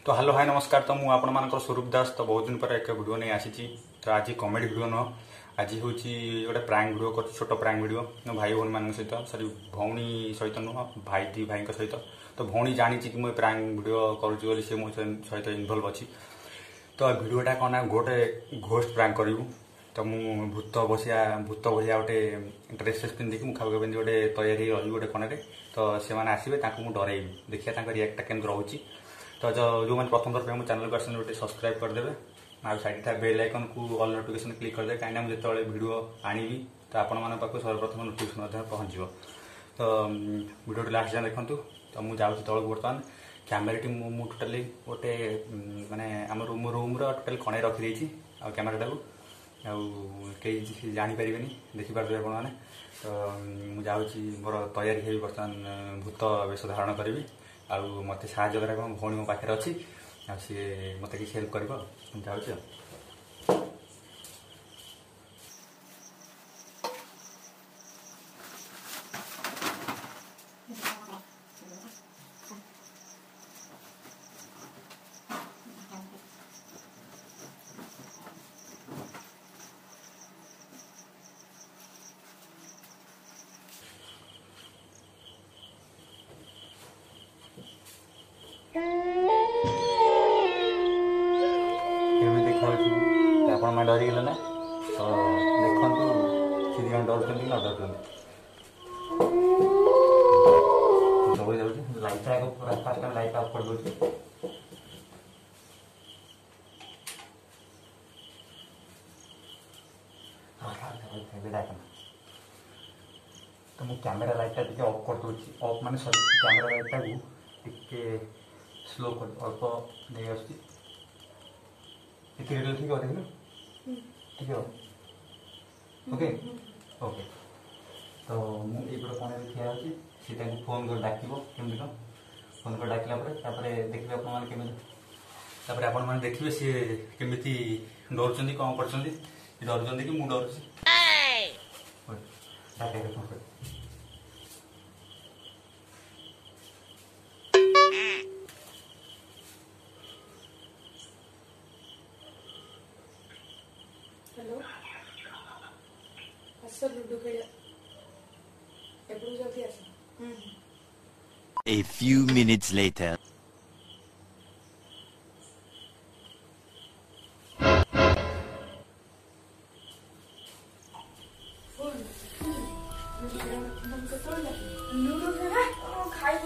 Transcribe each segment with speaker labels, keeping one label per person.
Speaker 1: तो hello hi नमस्कार। तो मुझे आपण स्वरूप दास। तो बहुत दिन पर एक वीडियो नहीं आसी। तो आज कॉमेडी वीडियो नुह, आज हूँ गोटे प्रांक वीडियो कर छोट प्रांक वीडियो भाई भौणी मान सहित सरी भौणी सहित नुह भाई दी भाई सहित। तो भौणी जानी कि मुझे प्रांक वीडियो करुँच सी मो सहित इनवल्व अच्छी। तो वीडियोटा कौन ना गोटे घोस्ट प्रांक करूँ। तो मुझे भूत भसिया गोटे ड्रेसेस पिंधिकी मुखा पिंधि गोटे तैयारी रही गोटे कणे। तो से आसवे मुझे डरइबी देखिए रिएक्टा केमती रोचे। तो जो मैंने प्रथम थर पे चैनल को आसन गोटे सब्सक्राइब करदे आ साइड था बेल आइकन को ऑल नोटिफिकेशन क्लिक करदे कहीं मुझे जो वीडियो आनी तो आपण मान पाक सर्वप्रथम नोटिफिकेशन पहुँच। तो वीडियो लास्ट जाए देखूँ। तो मुझे जाऊँ तौक बर्तमान कैमेराटी मुझे टोटाली गोटे माने आम रूम टोटाल कणे रखी आ कैमेराटा को कहीं जापर देखिपारे आप मैंने। तो मुझे जाऊँगी मोर तैयारी है बर्तमान भूत वेश धारण करी आ मत साहय करा भौणी मो पाखे अच्छी आ सी मत कि हेल्प कर जाऊँ। आप डरीगले ना। तो देखु सी डर न डर दौड़ी जाऊँ लाइट फास्ट लाइट ऑफ कर दूसरी। तो मुझे कैमेरा लाइटा टी ऑफ कर दूसरी ऑफ माने सॉरी कैमेरा लाइटा को टी स्लो कर अल्प नहीं आसती ठीक है देख ठीक है ओके ओके। तो मुझे कौन ठिया सी फोन कर डाक केमती कौन फोन कर डाकला देखिए आपने देखिए सी केमी डर कौन कर डर कि मुझे डर
Speaker 2: हेलो असल लूडो खेल एपड़ू जल्दी आस।
Speaker 3: A few minutes later.
Speaker 2: Ludo खेला खाई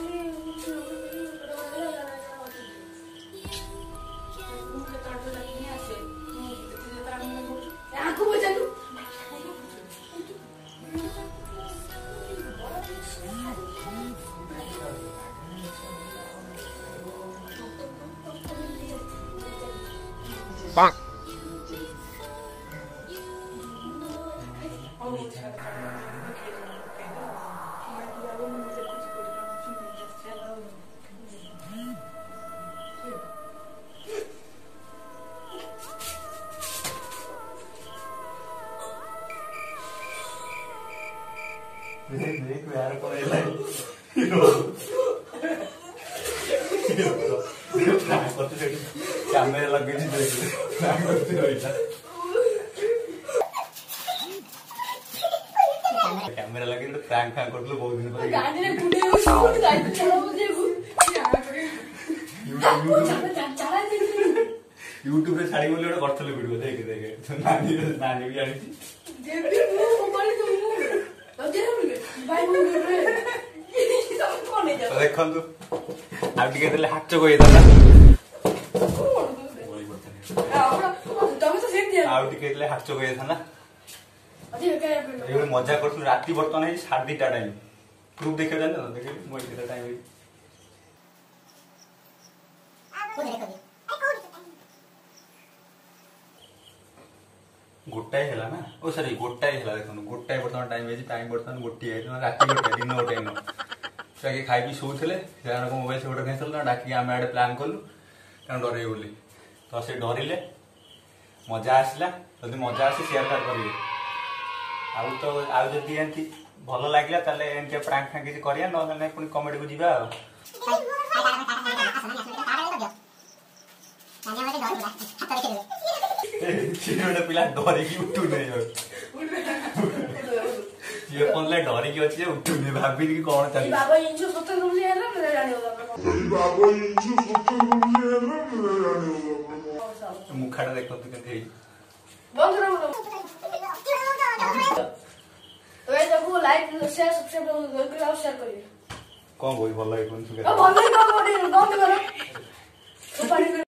Speaker 3: Bonk.
Speaker 1: कैमेरा लगे कैमेरा लगे प्रैंक फैंक कर बहुत दिन यूट्यूब रे छाड़ी बोले गोटे करथले वीडियो देख देख नानी नानी भी जानी देखु आगे हाथ चोक हाथ चोक मजा कर राति बर्तमान है 2:30 टाइम प्रूफ देखिए देखे टाइम गोटाए है ना ओ सॉरी गोटाए है देखो गोटाए बर्तमान टाइम बर्तमान गोटे राति गोटे दिन गोटे न खाई शोले मोबाइल से गोटे नहीं डाक आम आड़े प्लां कलु क्या डर बोली। तो से डरिले मजा आसला जब मजा आसे शेयर करेंगे तो आदि एमती भल लगे एमती प्रांक फैंक किसी करिया ना पुणी कमेडी को जीवा ଗୋଟେ ପିଲା ଡରିକି ଉଠୁନି ये फोन ले डरी की अच्छी उठू नहीं भाभी की कौन चली
Speaker 2: बाबा इंजो सत्तर रुपये है ना मेरा जाने वाला
Speaker 1: मुखाटा देखो तू केते
Speaker 2: बंद करो तो ये देखो लाइक शेयर सब्सक्राइब करो शेयर करिए
Speaker 1: कौन बोल भल है कौन
Speaker 2: अब बंद करो बंद करो